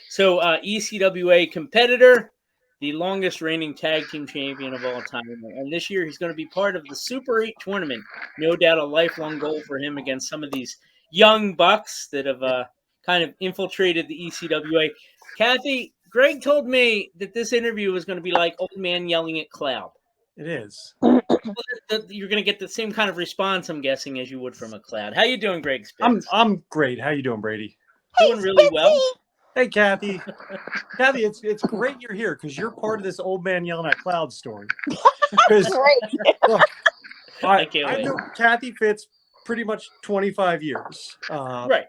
So ECWA competitor, the longest reigning tag team champion of all time. And this year he's going to be part of the Super 8 tournament. No doubt a lifelong goal for him against some of these young bucks that have kind of infiltrated the ECWA. Kathy, Greg told me that this interview was going to be like old man yelling at cloud. It is. You're going to get the same kind of response, I'm guessing, as you would from a cloud. How you doing, Greg Spitz? I'm great. How you doing, Brady? Doing really well. Hey, Kathy. Kathy, it's great you're here because you're part of this old man yelling at cloud story. Because look, I know Kathy Fitz pretty much 25 years. Right.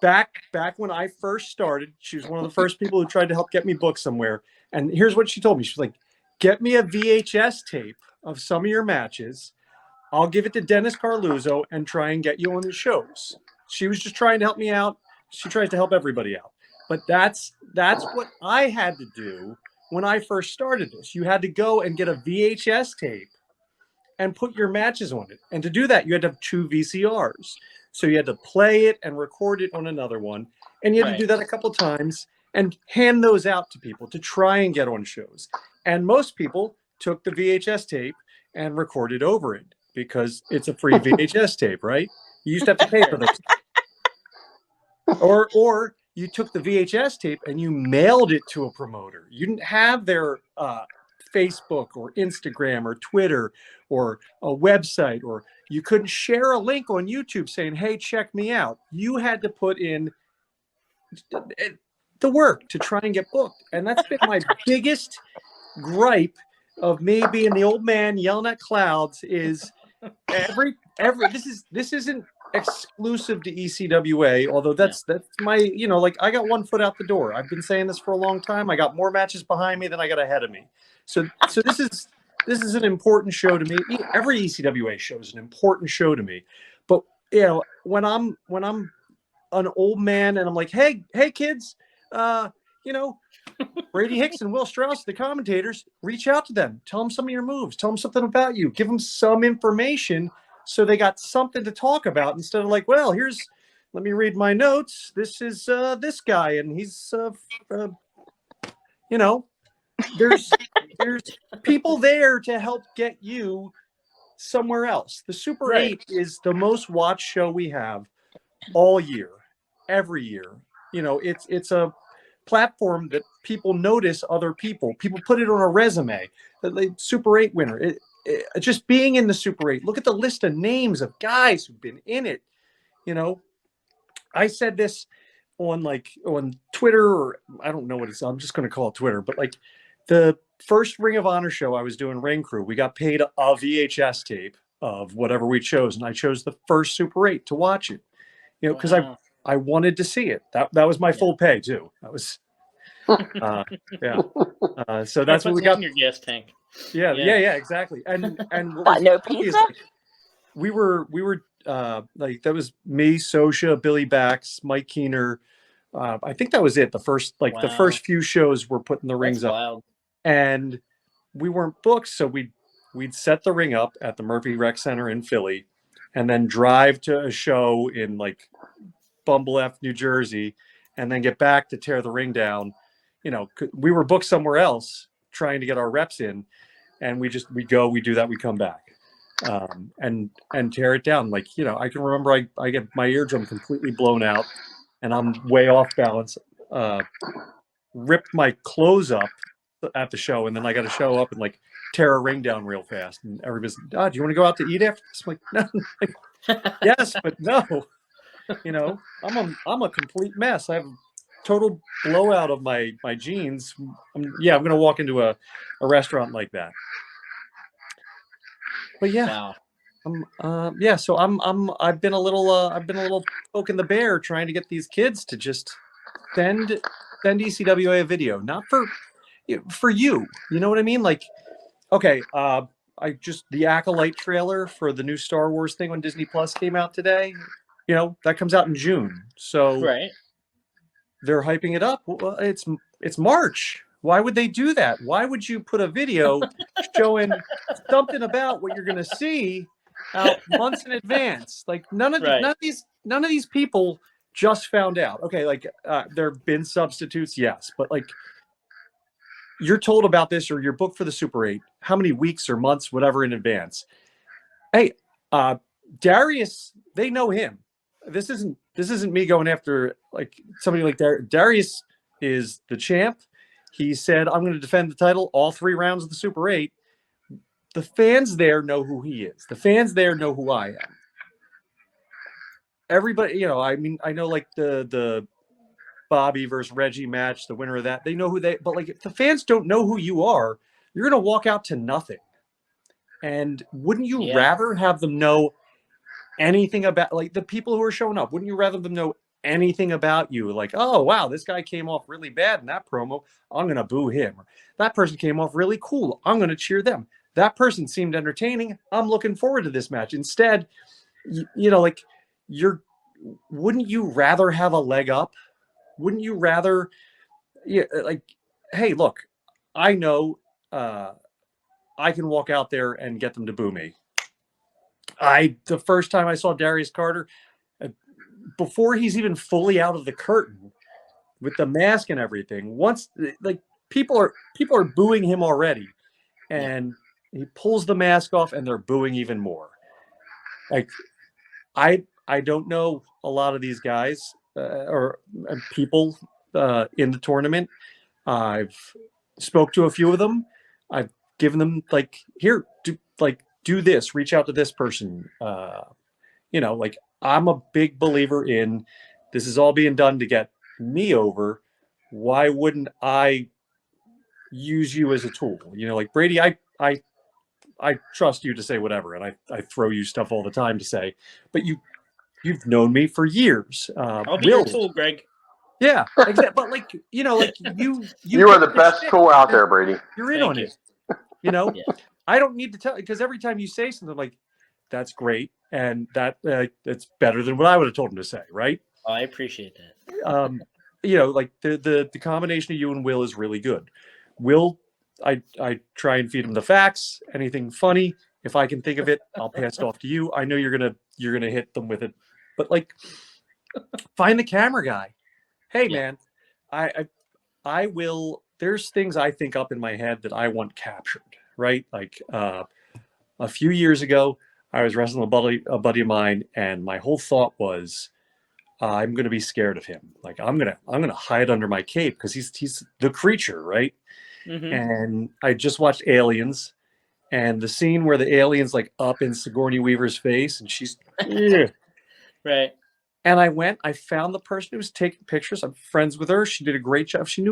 Back when I first started, she was one of the first people who tried to help get me booked somewhere. And here's what she told me. She's like, get me a VHS tape of some of your matches. I'll give it to Dennis Carluzzo and try and get you on the shows. She was just trying to help me out. She tries to help everybody out. But that's what I had to do when I first started this. You had to go and get a VHS tape and put your matches on it. And to do that, you had to have 2 VCRs. So you had to play it and record it on another one. And you had to do that a couple times and hand those out to people to try and get on shows. And most people took the VHS tape and recorded over it because it's a free VHS tape, right? You used to have to pay for those. Or you took the VHS tape and you mailed it to a promoter. You didn't have their Facebook or Instagram or Twitter or a website, or you couldn't share a link on YouTube saying, hey, check me out. You had to put in the work to try and get booked. And that's been my biggest gripe of me being the old man yelling at clouds is this isn't exclusive to ECWA, although that's my, like I got one foot out the door. I've been saying this for a long time. I got more matches behind me than I got ahead of me. So this is an important show to me. Every ECWA show is an important show to me. But when I'm an old man and I'm like, hey kids, Brady Hicks and Will Strauss, the commentators, reach out to them. Tell them some of your moves. Tell them something about you. Give them some information so they got something to talk about instead of like, well, let me read my notes. This is this guy, and he's, there's people there to help get you somewhere else. The Super 8 is the most watched show we have all year, every year. It's a platform that people notice other people. People put it on a resume. The Super 8 winner. Just being in the Super 8. Look at the list of names of guys who've been in it. I said this on Twitter, or I don't know what it's. I'm just going to call it Twitter. But like the first Ring of Honor show I was doing, Ring Crew, we got paid a VHS tape of whatever we chose, and I chose the first Super 8 to watch it. Because I wanted to see it. That was my full pay too. That was so that's what we got. In your gas tank. Yeah, exactly. And no pizza. We were like, that was me, Sosha, Billy Bax, Mike Keener. I think that was it. The first few shows were putting the rings up, and we weren't booked, so we'd set the ring up at the Murphy Rec Center in Philly, and then drive to a show in like Bumble F, New Jersey, and then get back to tear the ring down. We were booked somewhere else trying to get our reps in, and we do that, we come back and tear it down. Like, I can remember I get my eardrum completely blown out and I'm way off balance, ripped my clothes up at the show, and then I got to show up and like tear a ring down real fast, and everybody's like, do you want to go out to eat after this? I'm like, no. Yes, but no. I'm a complete mess. I have a total blowout of my jeans. I'm going to walk into a restaurant like that. But wow. So I've been a little poking the bear trying to get these kids to just send ECWA a video, not for you. You know what I mean? Like, okay, the Acolyte trailer for the new Star Wars thing on Disney Plus came out today. That comes out in June. So they're hyping it up. Well, it's March. Why would they do that? Why would you put a video showing something about what you're going to see out months in advance? Like none of these people just found out. Okay, like there have been substitutes, yes, but like you're told about this or you're booked for the Super 8, how many weeks or months, whatever, in advance. Hey, Darius, they know him. This isn't me going after like somebody like Darius is the champ. He said, I'm going to defend the title all 3 rounds of the Super 8. The fans there know who he is. The fans there know who I am. Everybody, you know, I mean, I know like the Bobby versus Reggie match, the winner of that, they know who they, but like if the fans don't know who you are, you're going to walk out to nothing. And wouldn't you rather have them know anything about, like, the people who are showing up? Wouldn't you rather them know anything about you? Like, oh, wow, this guy came off really bad in that promo, I'm going to boo him. Or, that person came off really cool, I'm going to cheer them. That person seemed entertaining, I'm looking forward to this match. Instead, you know, like, wouldn't you rather have a leg up? Wouldn't you rather, like, hey, look, I know I can walk out there and get them to boo me. The first time I saw Darius Carter, before he's even fully out of the curtain with the mask and everything, once like people are booing him already, and he pulls the mask off and they're booing even more. Like, I don't know a lot of these guys or people in the tournament. I've spoke to a few of them. I've given them like, here, do this, reach out to this person. You know, like, I'm a big believer in this is all being done to get me over. Why wouldn't I use you as a tool? You know, like, Brady, I trust you to say whatever, and I throw you stuff all the time to say, but you've known me for years. I'll be your tool, Greg. Yeah, exactly. But like, you know, like you are the best tool out there, Brady. You're in on it. You know, I don't need to tell, because every time you say something, like, that's great, and that's better than what I would have told him to say, right? Oh, I appreciate that. You know, like the combination of you and Will is really good. Will, I try and feed him the facts. Anything funny, if I can think of it, I'll pass it off to you. I know you're gonna hit them with it, but like, find the camera guy. Hey, man, I will. There's things I think up in my head that I want captured, right? Like a few years ago, I was wrestling a buddy of mine, and my whole thought was, I'm going to be scared of him. Like, I'm gonna hide under my cape because he's the creature, right? Mm-hmm. And I just watched Aliens, and the scene where the alien's like up in Sigourney Weaver's face, and she's right. And I found the person who was taking pictures. I'm friends with her. She did a great job. She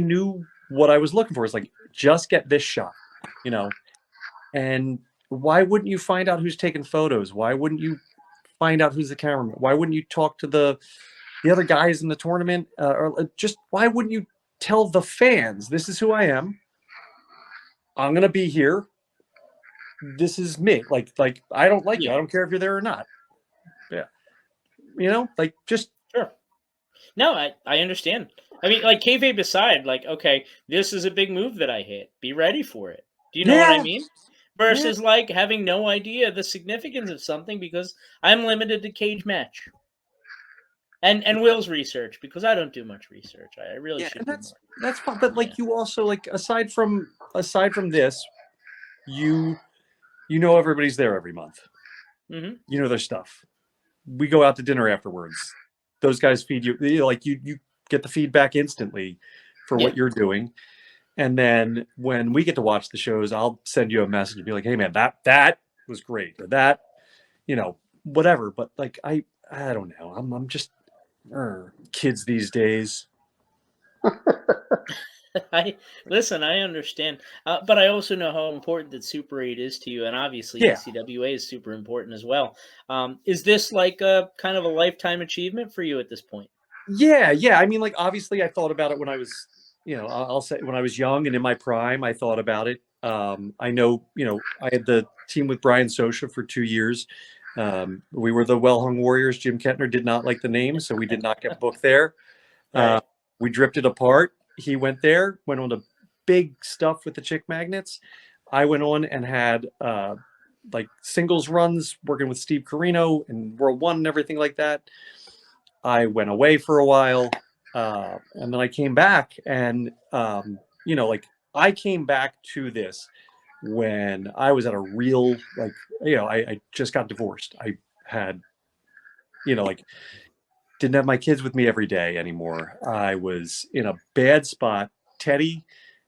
knew what I was looking for. It's like, just get this shot, you know. And why wouldn't you find out who's taking photos? Why wouldn't you find out who's the cameraman? Why wouldn't you talk to the other guys in the tournament? Or just, why wouldn't you tell the fans, this is who I am. I'm gonna be here. This is me. Like I don't like you. I don't care if you're there or not. Yeah. You know, like, just sure. No, I understand. I mean, like, kayfabe aside, like, okay, this is a big move that I hit. Be ready for it. Do you know what I mean? Versus like having no idea the significance of something because I'm limited to cage match. And Will's research, because I don't do much research. I really should. That's fine. But like, you also, like, aside from this, you know everybody's there every month. Mm-hmm. You know their stuff. We go out to dinner afterwards. Those guys feed you, like, you get the feedback instantly for what you're doing. And then when we get to watch the shows, I'll send you a message and be like, hey man, that was great. Or that, you know, whatever. But like, I don't know. I'm just kids these days. I understand, but I also know how important that Super 8 is to you, and obviously ECWA is super important as well. Is this like a kind of a lifetime achievement for you at this point? Yeah. I mean, like, obviously I thought about it when I was, you know, I'll say when I was young and in my prime, I thought about it. I know, you know, I had the team with Brian Sosha for 2 years. We were the Well Hung Warriors. Jim Kettner did not like the name, so we did not get booked there. Right. We drifted apart. He went there, went on to big stuff with the Chick Magnets. I went on and had like singles runs working with Steve Corino and World One and everything like that. I went away for a while, and then I came back, and I came back to this when I was at a real I just got divorced. I had didn't have my kids with me every day anymore. I was in a bad spot. Teddy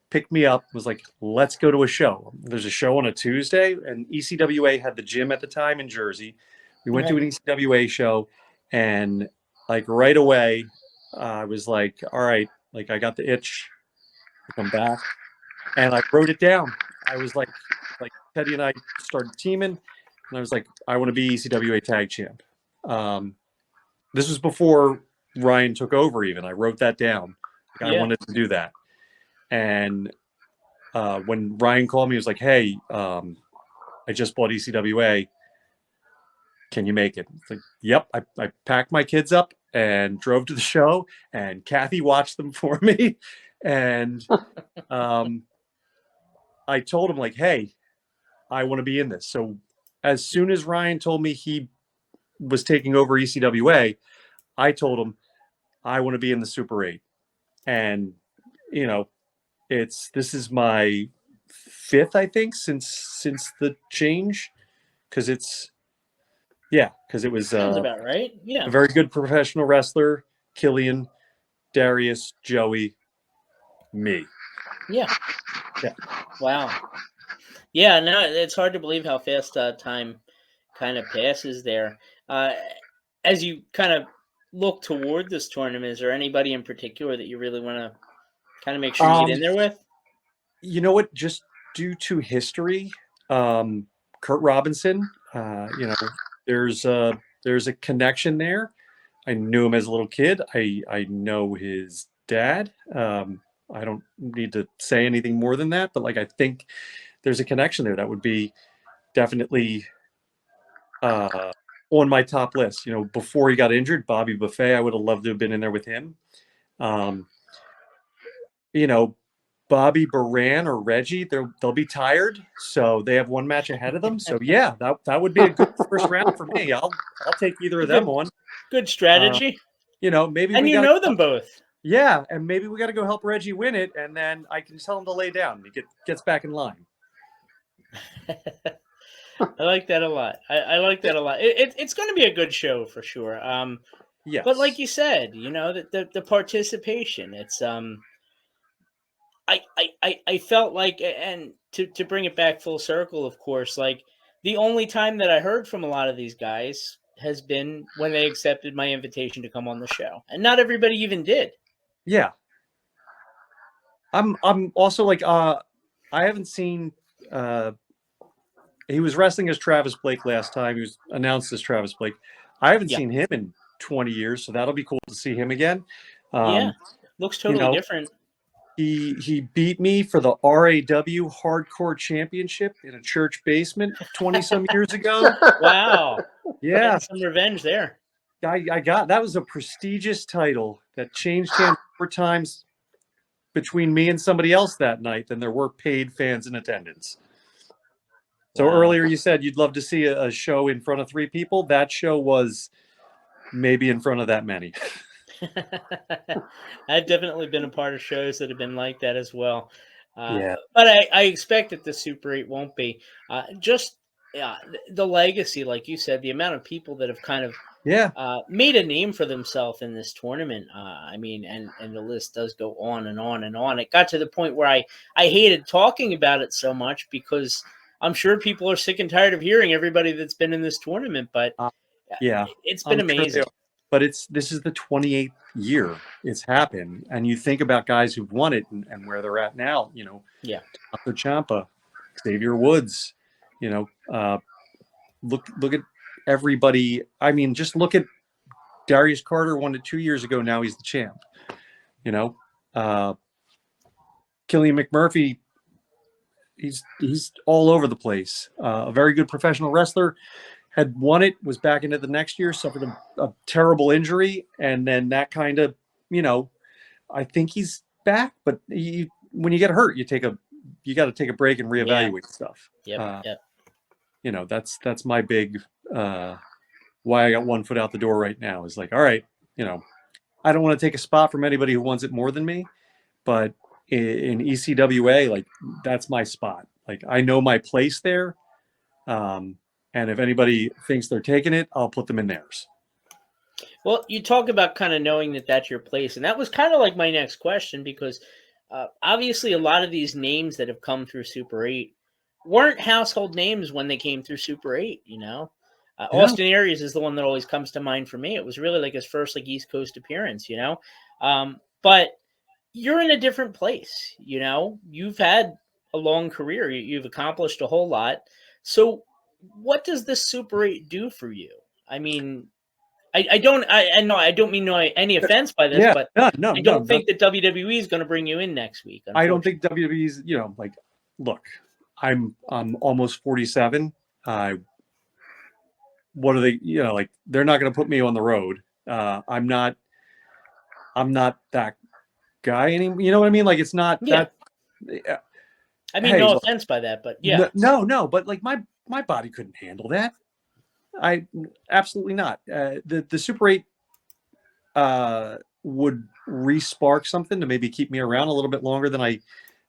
picked me up, was like, let's go to a show. There's a show on a Tuesday, and ECWA had the gym at the time in Jersey. We went to an ECWA show, and right away, I was like, all right, I got the itch to come back. And I wrote it down. I was like Teddy and I started teaming, and I was like, I want to be ECWA tag champ. This was before Ryan took over even. I wrote that down. I wanted to do that. And when Ryan called me, he was like, hey, I just bought ECWA. Can you make it? It's like, yep. I packed my kids up and drove to the show, and Kathy watched them for me. And I told him, hey, I want to be in this. So as soon as Ryan told me he was taking over ECWA, I told him I want to be in the Super 8. And, this is my 5th, I think, since the change. Because it was sounds about right. Yeah. A very good professional wrestler, Killian, Darius, Joey, me. Yeah. Yeah. Wow. Yeah, no, it's hard to believe how fast time kind of passes there. As you kind of look toward this tournament, is there anybody in particular that you really want to kind of make sure you get in there with? You know what? Just due to history, Kurt Robinson, there's a connection there. I knew him as a little kid. I know his dad. I don't need to say anything more than that, but I think there's a connection there that would be definitely on my top list. Before he got injured, Bobby Buffet, I would have loved to have been in there with him. Bobby Baran or Reggie, they'll be tired, so they have one match ahead of them. So yeah, that would be a good first round for me. I'll take either of them on. Good strategy. Maybe and we know them both. Yeah, and maybe we got to go help Reggie win it, and then I can tell him to lay down. He gets back in line. I like that a lot. I like that a lot. It's going to be a good show for sure. Yes. But like you said, the participation. It's I felt like, and to bring it back full circle, of course, the only time that I heard from a lot of these guys has been when they accepted my invitation to come on the show, and not everybody even did. Yeah. I'm also I haven't seen. He was wrestling as Travis Blake last time. He was announced as Travis Blake. I haven't seen him in 20 years, so that'll be cool to see him again. Looks totally different. He beat me for the RAW Hardcore Championship in a church basement 20-some years ago. Wow. Yeah. Some revenge there. I got that was a prestigious title that changed hands 4 times between me and somebody else that night than there were paid fans in attendance. So earlier you said you'd love to see a show in front of 3 people. That show was maybe in front of that many. I've definitely been a part of shows that have been like that as well. Yeah. But I expect that the Super 8 won't be. Just the legacy, like you said, the amount of people that have kind of made a name for themselves in this tournament. And the list does go on and on and on. It got to the point where I hated talking about it so much because I'm sure people are sick and tired of hearing everybody that's been in this tournament, but it's been amazing. But this is the 28th year it's happened, and you think about guys who've won it and where they're at now. Taco Ciampa, Xavier Woods. Look at everybody. I mean, just look at Darius Carter won it 2 years ago. Now he's the champ. Killian McMurphy. He's all over the place. A very good professional wrestler. Had won it, was back into the next year, suffered a terrible injury, and then that kind of, I think he's back. But when you get hurt, you got to take a break and reevaluate stuff. That's my big why I got one foot out the door right now. Is all right, I don't want to take a spot from anybody who wants it more than me, but in ECWA, like that's my spot. Like I know my place there. And if anybody thinks they're taking it, I'll put them in theirs. Well, you talk about kind of knowing that that's your place. And that was kind of like my next question, because obviously a lot of these names that have come through Super 8 weren't household names when they came through Super 8, Austin Aries is the one that always comes to mind for me. It was really like his first like East Coast appearance, but you're in a different place, you've had a long career. You've accomplished a whole lot. So what does this Super 8 do for you? I mean, I don't mean any offense by this, but I don't think that WWE is going to bring you in next week. I don't think WWE's, look, I'm almost 47. What are they, they're not going to put me on the road. I'm not that guy anymore. You know what I mean? Like, it's not that. I mean, no offense by that, but yeah. No, but like my body couldn't handle that. I absolutely not. The Super 8 would re-spark something to maybe keep me around a little bit longer than I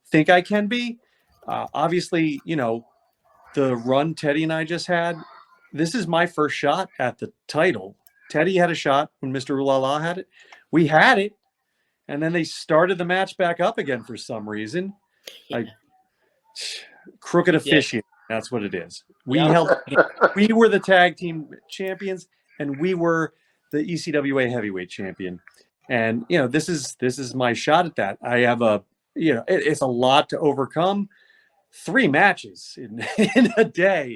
think I can be. Obviously, the run Teddy and I just had, this is my first shot at the title. Teddy had a shot when Mr. Ooh La La had it. We had it, and then they started the match back up again for some reason. Like crooked officiating. That's what it is. We were the tag team champions, and we were the ECWA heavyweight champion. And this is my shot at that. I have it's a lot to overcome. 3 matches in a day.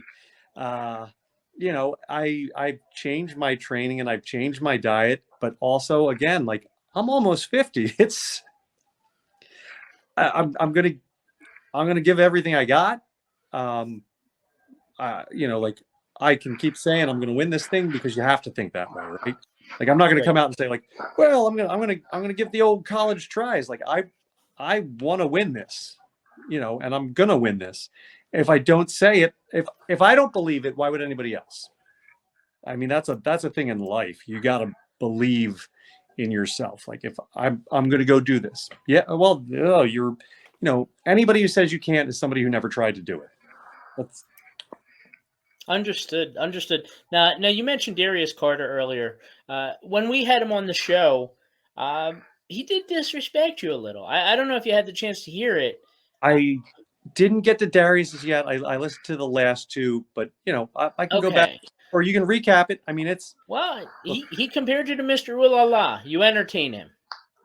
I've changed my training and I've changed my diet, but also again, like I'm almost 50. I'm gonna give everything I got. Like I can keep saying I'm going to win this thing because you have to think that way, right? Like I'm not going to come out and say like, well, I'm going to give the old college tries. Like I want to win this, and I'm going to win this. If I don't say it, if I don't believe it, why would anybody else? I mean, that's a thing in life. You got to believe in yourself. Like if I'm going to go do this. Yeah. Well, anybody who says you can't is somebody who never tried to do it. That's Understood. Now you mentioned Darius Carter earlier. When we had him on the show, he did disrespect you a little. I don't know if you had the chance to hear it. I didn't get to Darius's yet. I listened to the last 2, but I can go back, or you can recap it. I mean, he compared you to Mr. Ooh La La. You entertain him,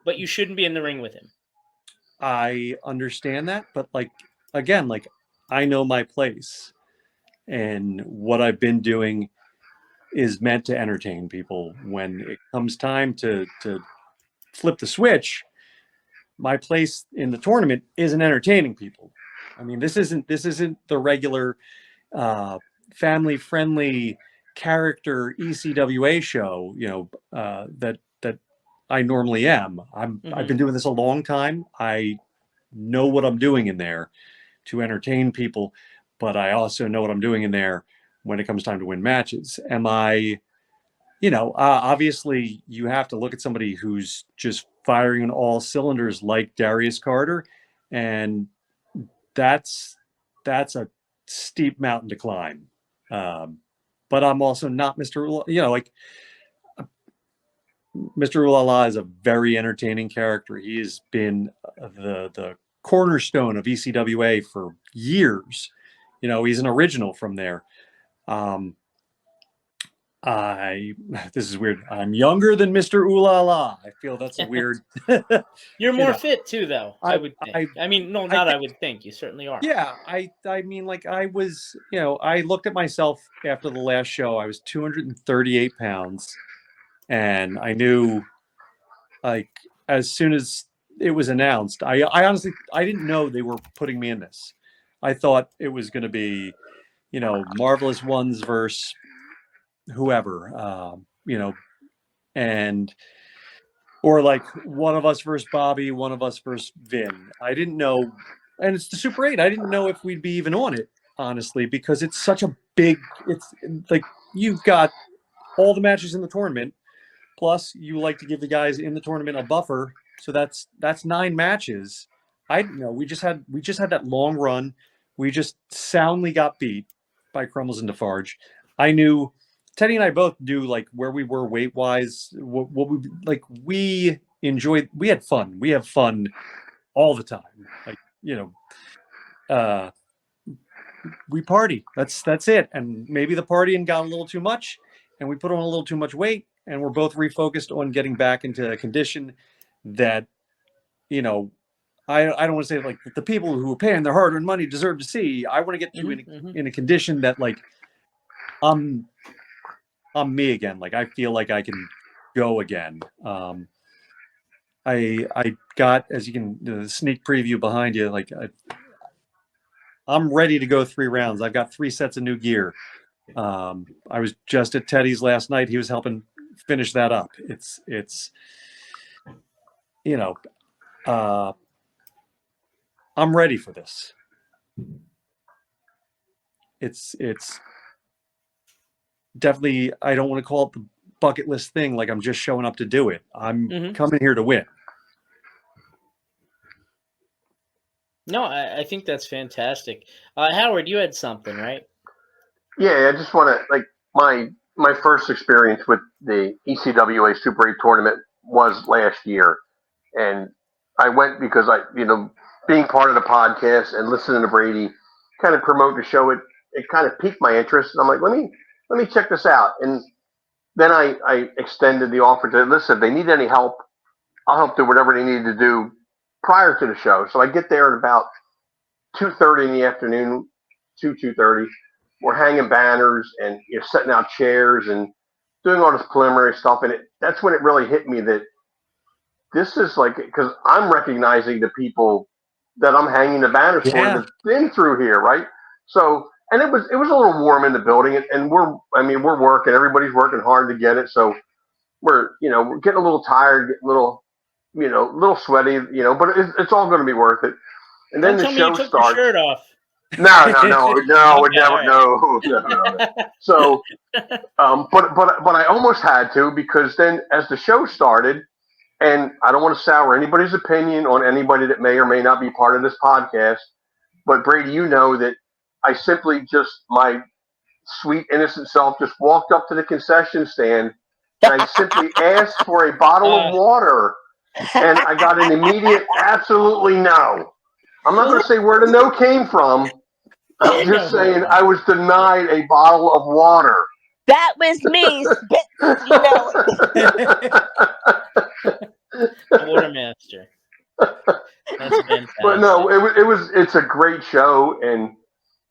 but you shouldn't be in the ring with him. I understand that, but again, I know my place. And what I've been doing is meant to entertain people. When it comes time to flip the switch, my place in the tournament isn't entertaining people. I mean, this isn't the regular family-friendly character ECWA show, that I normally am. I've been doing this a long time. I know what I'm doing in there to entertain people. But I also know what I'm doing in there when it comes time to win matches. Am I, obviously you have to look at somebody who's just firing on all cylinders like Darius Carter. And that's a steep mountain to climb. But I'm also not Mr. Ooh, Mr. Ooh La La is a very entertaining character. He has been the cornerstone of ECWA for years. He's an original from there. This is weird. I'm younger than Mr. Ooh La La. I feel that's a weird. You're more fit too, though. I would think. I would think you certainly are. Yeah, I mean, I was, I looked at myself after the last show. I was 238 pounds, and I knew, as soon as it was announced, I honestly didn't know they were putting me in this. I thought it was going to be, Marvelous Ones versus whoever, or one of us versus Bobby, one of us versus Vin. I didn't know, and it's the Super 8. I didn't know if we'd be even on it, honestly, because it's such a big. It's like you've got all the matches in the tournament, plus you like to give the guys in the tournament a buffer. So that's 9 matches. We just had that long run. We just soundly got beat by Crumbles and Defarge. I knew Teddy and I both knew like where we were weight wise. What we like. We enjoyed. We had fun. We have fun all the time. Like we party. That's it. And maybe the partying got a little too much, and we put on a little too much weight, and we're both refocused on getting back into a condition that, I don't want to say like the people who are paying their hard-earned money deserve to see. I want to get you in a condition that like I'm me again. Like I feel like I can go again. I got, as you can, the sneak preview behind you, like I'm ready to go 3 rounds. I've got 3 sets of new gear. I was just at Teddy's last night. He was helping finish that up. It's I'm ready for this. It's definitely, I don't want to call it the bucket list thing. Like I'm just showing up to do it. I'm coming here to win. No, I think that's fantastic. Howard, you had something, right? Yeah, I just want to, like, my first experience with the ECWA Super 8 tournament was last year. And I went because being part of the podcast and listening to Brady kind of promote the show, it kind of piqued my interest. And I'm like, let me check this out. And then I extended the offer to, listen, if they need any help, I'll help do whatever they need to do prior to the show. So I get there at about 2:30 in the afternoon, 2:30. We're hanging banners and setting out chairs and doing all this preliminary stuff. And that's when it really hit me that this is like, because I'm recognizing the people that I'm hanging the banners for that's been through here, right? So, and it was a little warm in the building, and we're working. Everybody's working hard to get it. So we're getting a little tired, getting a little sweaty, but it's all going to be worth it. And then the show starts. Your shirt off. No, would never, no. So, but I almost had to, because then as the show started, and I don't want to sour anybody's opinion on anybody that may or may not be part of this podcast, but Brady, you know that I simply just, my sweet innocent self, just walked up to the concession stand and I simply asked for a bottle of water, and I got an immediate absolutely no. I'm not going to say where the no came from. I'm just saying I was denied a bottle of water. That was me. Water master. That's fantastic. But no, it's a great show, and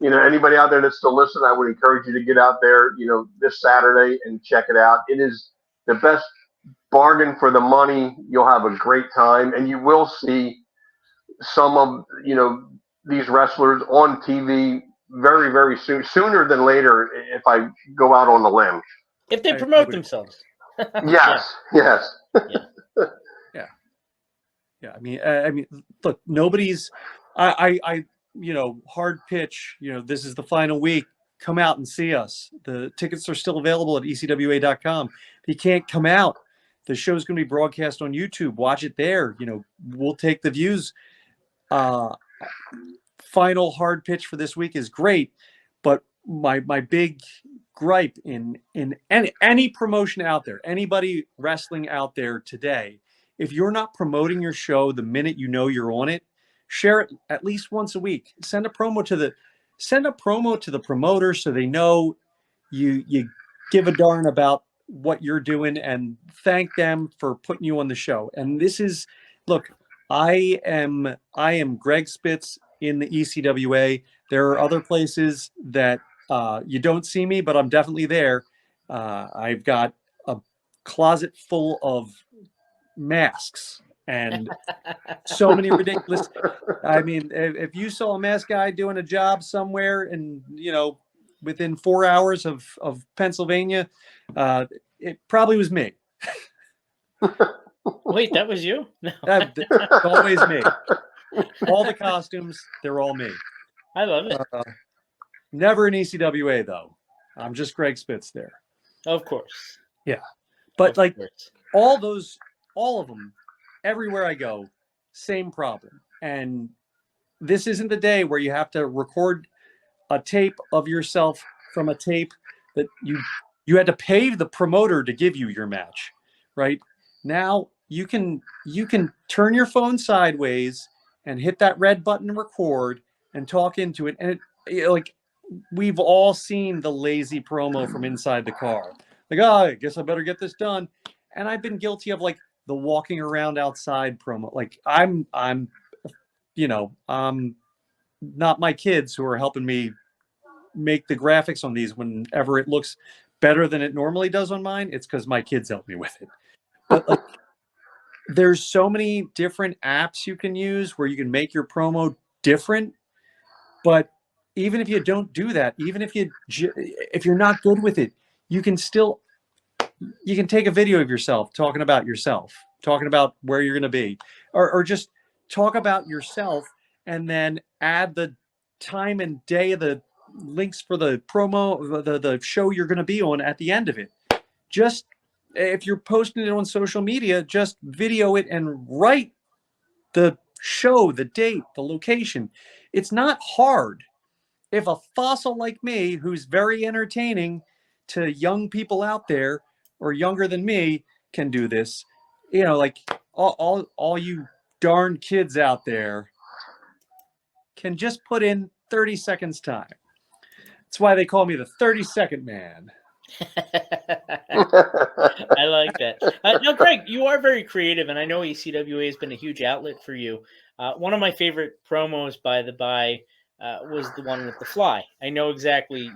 anybody out there that's still listening, I would encourage you to get out there, this Saturday and check it out. It is the best bargain for the money. You'll have a great time, and you will see some of these wrestlers on TV very, very soon, sooner than later, if I go out on the limb. If they promote themselves. Yes. Yeah. Yeah. I mean, look, nobody's, hard pitch, this is the final week. Come out and see us. The tickets are still available at ECWA.com. If you can't come out, the show's going to be broadcast on YouTube. Watch it there. We'll take the views. Final hard pitch for this week is great, but my big gripe in any promotion out there, anybody wrestling out there today, if you're not promoting your show the minute you're on it, share it at least once a week. Send a promo to the promoter so they know you give a darn about what you're doing, and thank them for putting you on the show. And this is, look, I am Greg Spitz in the ECWA. There are other places that you don't see me, but I'm definitely there. I've got a closet full of masks and so many ridiculous. I mean, if you saw a mask guy doing a job somewhere and within 4 hours of Pennsylvania, it probably was me. Wait, that was you? No. It's always me. All the costumes, they're all me. I love it. Never an ECWA though. I'm just Greg Spitz there. Of course. Yeah, but all of them, everywhere I go, same problem. And this isn't the day where you have to record a tape of yourself from a tape that you had to pay the promoter to give you your match, right? Now you can turn your phone sideways and hit that red button and record and talk into it. And like, we've all seen the lazy promo from inside the car. Like, oh, I guess I better get this done. And I've been guilty of like the walking around outside promo. Like I'm not my kids who are helping me make the graphics on these whenever it looks better than it normally does on mine. It's because my kids help me with it. But like, there's so many different apps you can use where you can make your promo different. But even if you don't do that, even if you're not good with it, you can take a video of yourself, talking about where you're going to be, or just talk about yourself and then add the time and day of the links for the promo, the show you're going to be on at the end of it. Just if you're posting it on social media, just video it and write the show, the date, the location. It's not hard. If a fossil like me, who's very entertaining to young people out there or younger than me, can do this, like all you darn kids out there can just put in 30 seconds time. That's why they call me the 30-second man. I like that. Now, Greg, you are very creative, and I know ECWA has been a huge outlet for you. One of my favorite promos, by the by, was the one with the fly. I know exactly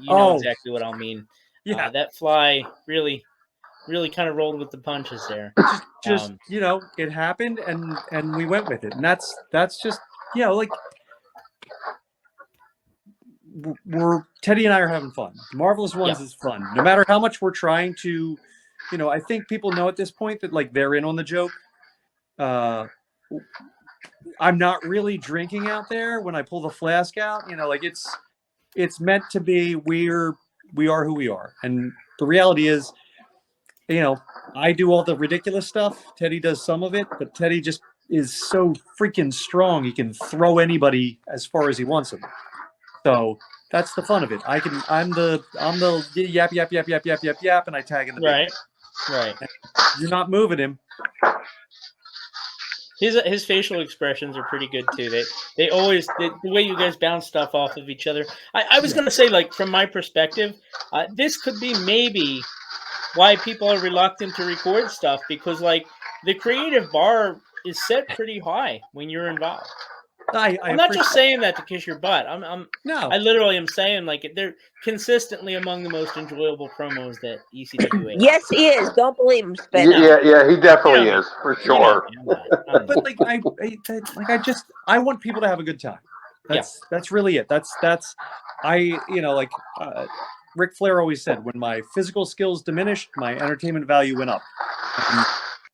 what I'll mean. Yeah, that fly really kind of rolled with the punches there. Just it happened, and we went with it, and that's just like. Teddy and I are having fun. Marvelous Ones is fun. No matter how much we're trying to, I think people know at this point that like they're in on the joke. I'm not really drinking out there when I pull the flask out. Like it's meant to be. We are who we are, and the reality is, I do all the ridiculous stuff. Teddy does some of it, but Teddy just is so freaking strong. He can throw anybody as far as he wants them. So that's the fun of it. I'm the yap, and I tag in the right. You're not moving him. His facial expressions are pretty good too. They always the way you guys bounce stuff off of each other. I was gonna say, like, from my perspective, this could be maybe why people are reluctant to record stuff, because like the creative bar is set pretty high when you're involved. I'm not just saying that to kiss your butt. I literally am saying, like, they're consistently among the most enjoyable promos that ECWA. Yes, he is. Don't believe him, Spitz. Yeah, he definitely is, for sure. But like, I want people to have a good time. That's really it. Ric Flair always said, when my physical skills diminished, my entertainment value went up. And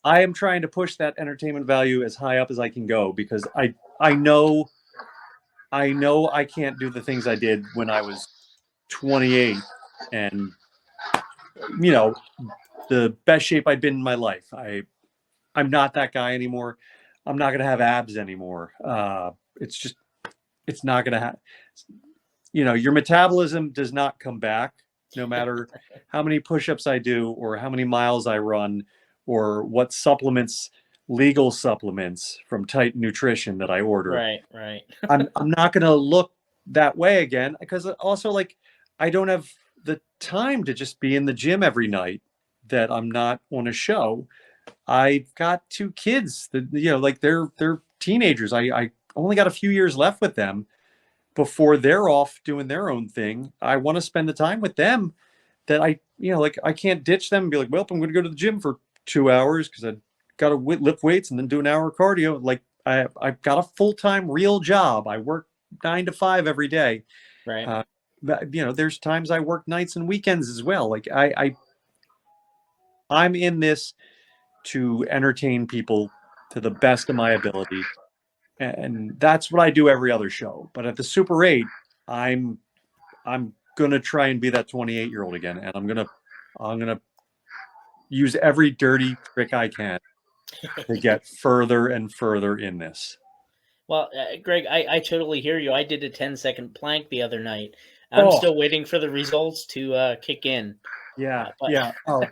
I am trying to push that entertainment value as high up as I can go, because I know I can't do the things I did when I was 28 and the best shape I'd been in my life. I'm not that guy anymore. I'm not going to have abs anymore. It's not going to happen. Your metabolism does not come back, no matter how many push-ups I do or how many miles I run or what legal supplements from Titan Nutrition that I order. Right. I'm not going to look that way again, because also, like, I don't have the time to just be in the gym every night that I'm not on a show. I've got 2 kids that, they're teenagers. I only got a few years left with them before they're off doing their own thing. I want to spend the time with them that I can't ditch them and be like, well, I'm going to go to the gym for 2 hours because I got to lift weights and then do an hour of cardio. Like, I've got a full-time real job. I work 9 to 5 every day. Right. There's times I work nights and weekends as well. Like, I'm in this to entertain people to the best of my ability. And that's what I do every other show. But at the Super 8, I'm going to try and be that 28-year-old again. And I'm going to use every dirty trick I can to get further and further in this. Well, Greg, I totally hear you. I did a 10-second plank the other night. I'm still waiting for the results to kick in. Yeah, yeah. Oh,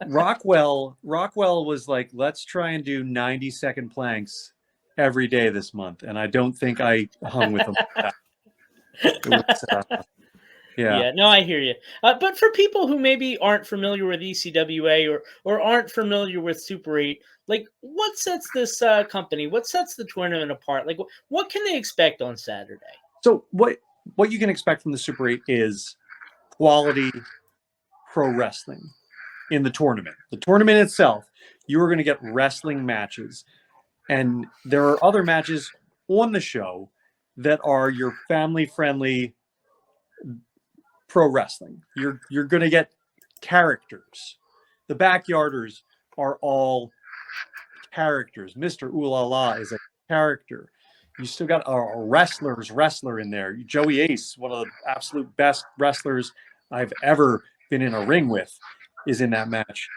Rockwell was like, let's try and do 90-second planks every day this month, and I don't think I hung with him. It was, yeah, no, I hear you. But for people who maybe aren't familiar with ECWA or aren't familiar with Super 8, like, what sets this company, what sets the tournament apart? Like, what can they expect on Saturday? So what you can expect from the Super 8 is quality pro wrestling in the tournament. The tournament itself, you are going to get wrestling matches. And there are other matches on the show that are your family-friendly pro wrestling. You're going to get characters. The Backyarders are all characters. Mr. Ooh La La is a character. You still got a wrestler in there. Joey Ace, one of the absolute best wrestlers I've ever been in a ring with, is in that match.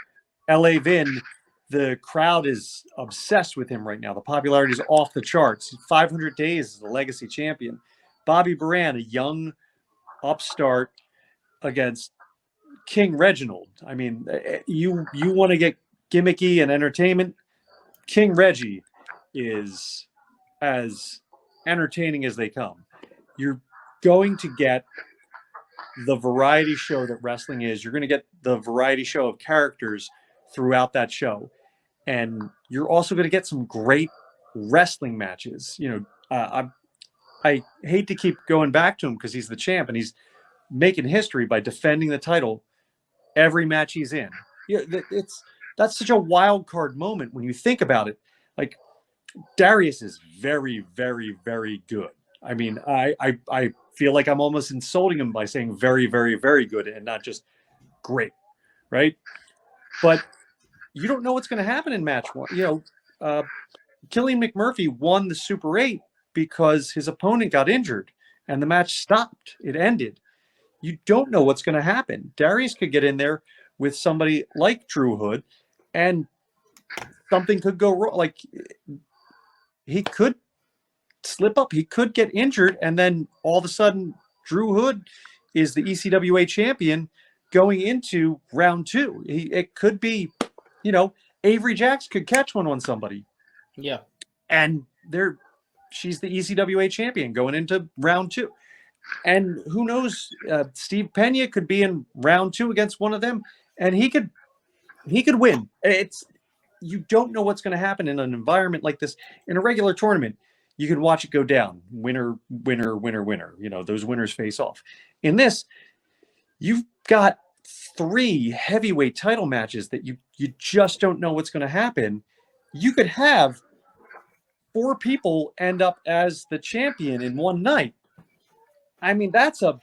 LA Vin, the crowd is obsessed with him right now. The popularity is off the charts. 500 days as the legacy champion. Bobby Baran, a young upstart against King Reginald. I mean, you want to get gimmicky and entertainment, King Reggie is as entertaining as they come. You're going to get the variety show that wrestling is. You're going to get the variety show of characters throughout that show. And you're also going to get some great wrestling matches. You know, I hate to keep going back to him because he's the champ and he's making history by defending the title every match he's in. That's such a wild card moment when you think about it. Like, Darius is very, very, very good. I mean, I feel like I'm almost insulting him by saying very, very, very good and not just great, right? But you don't know what's going to happen in match one. You know, Killian McMurphy won the Super 8 because his opponent got injured and the match stopped. It ended. You don't know what's going to happen. Darius could get in there with somebody like Drew Hood and something could go wrong. Like, he could slip up. He could get injured. And then all of a sudden, Drew Hood is the ECWA champion going into round 2. It could be, you know, Avery Jacks could catch one on somebody. Yeah. And she's the ECWA champion going into round 2. And who knows, Steve Pena could be in round 2 against one of them, and he could win. You don't know what's going to happen in an environment like this. In a regular tournament, you can watch it go down. Winner, winner, winner, winner. You know, those winners face off. In this, you've got 3 heavyweight title matches that you just don't know what's going to happen. You could have 4 people end up as the champion in one night. I mean, that's a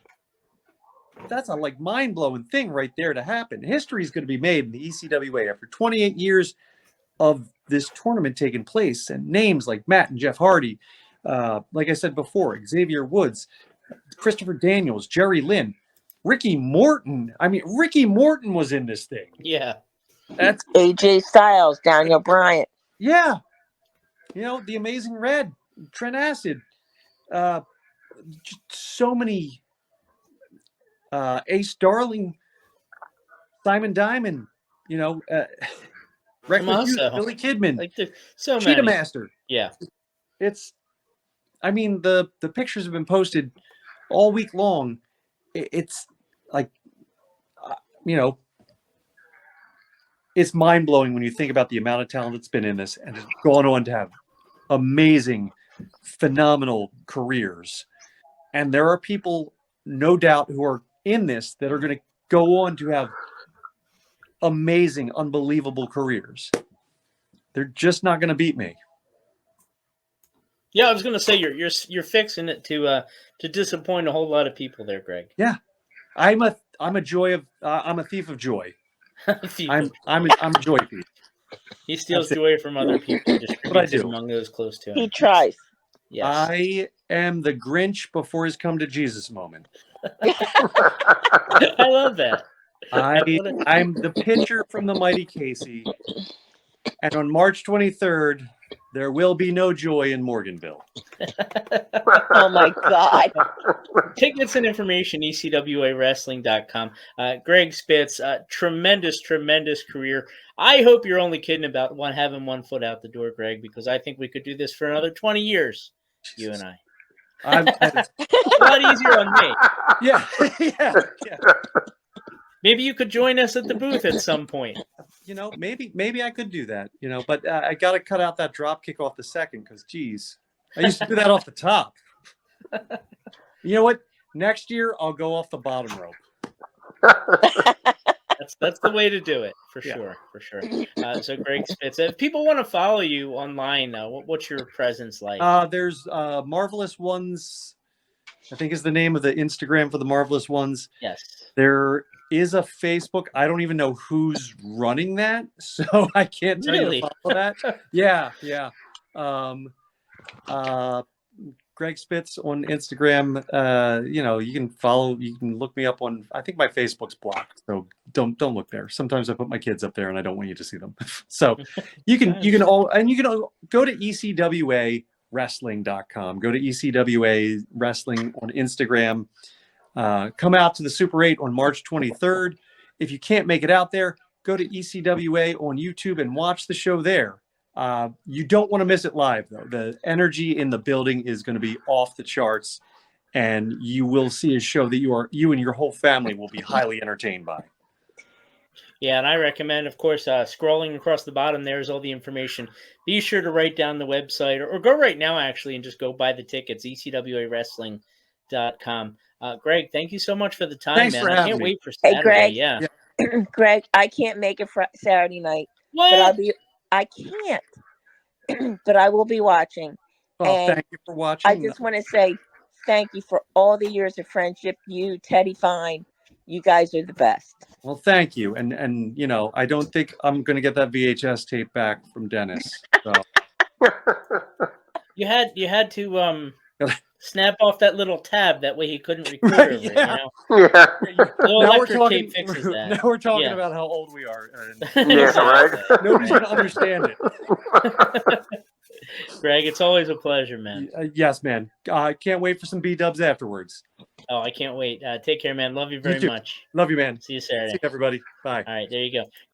like mind-blowing thing right there to happen. History is going to be made in the ECWA after 28 years of this tournament taking place, and names like Matt and Jeff Hardy, like I said before, Xavier Woods, Christopher Daniels, Jerry Lynn, Ricky Morton. I mean, Ricky Morton was in this thing. Yeah. That's AJ Styles, Daniel Bryant. Yeah. You know, the Amazing Red, Trent Acid, just so many, Ace Darling, Simon Diamond, you know, Billy Kidman, like so Cheetah many. Master. Yeah, I mean, the pictures have been posted all week long. It's like, you know, it's mind blowing when you think about the amount of talent that's been in this and has gone on to have amazing, phenomenal careers. And there are people, no doubt, who are in this that are going to go on to have amazing, unbelievable careers. They're just not going to beat me. Yeah, I was going to say you're fixing it to disappoint a whole lot of people there, Greg. Yeah, I'm a thief of joy. I'm a joy thief. He steals joy from other people. Distributes it among those close to him. He tries. Yes. I am the Grinch before his come to Jesus moment. I love that. I'm the pitcher from the mighty Casey, and on March 23rd, there will be no joy in Morganville. Oh my God. Tickets and information, ECWAWrestling.com. Greg Spitz, tremendous career. I hope you're only kidding about having one foot out the door, Greg, because I think we could do this for another 20 years, you and I. A lot easier on me. Yeah. Maybe you could join us at the booth at some point. Maybe I could do that, but I got to cut out that drop kick off the second because, geez, I used to do that off the top. You know what? Next year, I'll go off the bottom rope. That's the way to do it, for sure. So, Greg Spitz, if people want to follow you online, what's your presence like? There's Marvelous Ones, I think is the name of the Instagram for the Marvelous Ones. Yes. There is a Facebook. I don't even know who's running that, so I can't tell you to follow that. Yeah. Greg Spitz on Instagram. You can look me up on. I think my Facebook's blocked, so don't look there. Sometimes I put my kids up there, and I don't want you to see them. So you can go to ECWAWrestling.com. Go to ECWA Wrestling on Instagram. Come out to the Super 8 on March 23rd. If you can't make it out there, go to ECWA on YouTube and watch the show there. You don't want to miss it live, though. The energy in the building is going to be off the charts, and you will see a show that you and your whole family will be highly entertained by. Yeah, and I recommend, of course, scrolling across the bottom, there's all the information. Be sure to write down the website, or go right now, actually, and just go buy the tickets, ECWAWrestling.com. Greg, thank you so much for the time, Thanks man. For I can't me. wait for Saturday. Hey, Greg. Yeah. Greg, I can't make it Saturday night. What? But I can't. But I will be watching. Well, and thank you for watching. I just want to say thank you for all the years of friendship. You, Teddy Fine, you guys are the best. Well, thank you. And I don't think I'm going to get that VHS tape back from Dennis. So. You had to snap off that little tab, that way he couldn't record right, over yeah. it. Yeah. Now we're talking about how old we are. Yeah, right. Nobody's going to understand it. Greg, it's always a pleasure, man. Yes, man. I can't wait for some B-dubs afterwards. Oh, I can't wait. Take care, man. Love you very much. Love you, man. See you Saturday. See you, everybody. Bye. All right, there you go.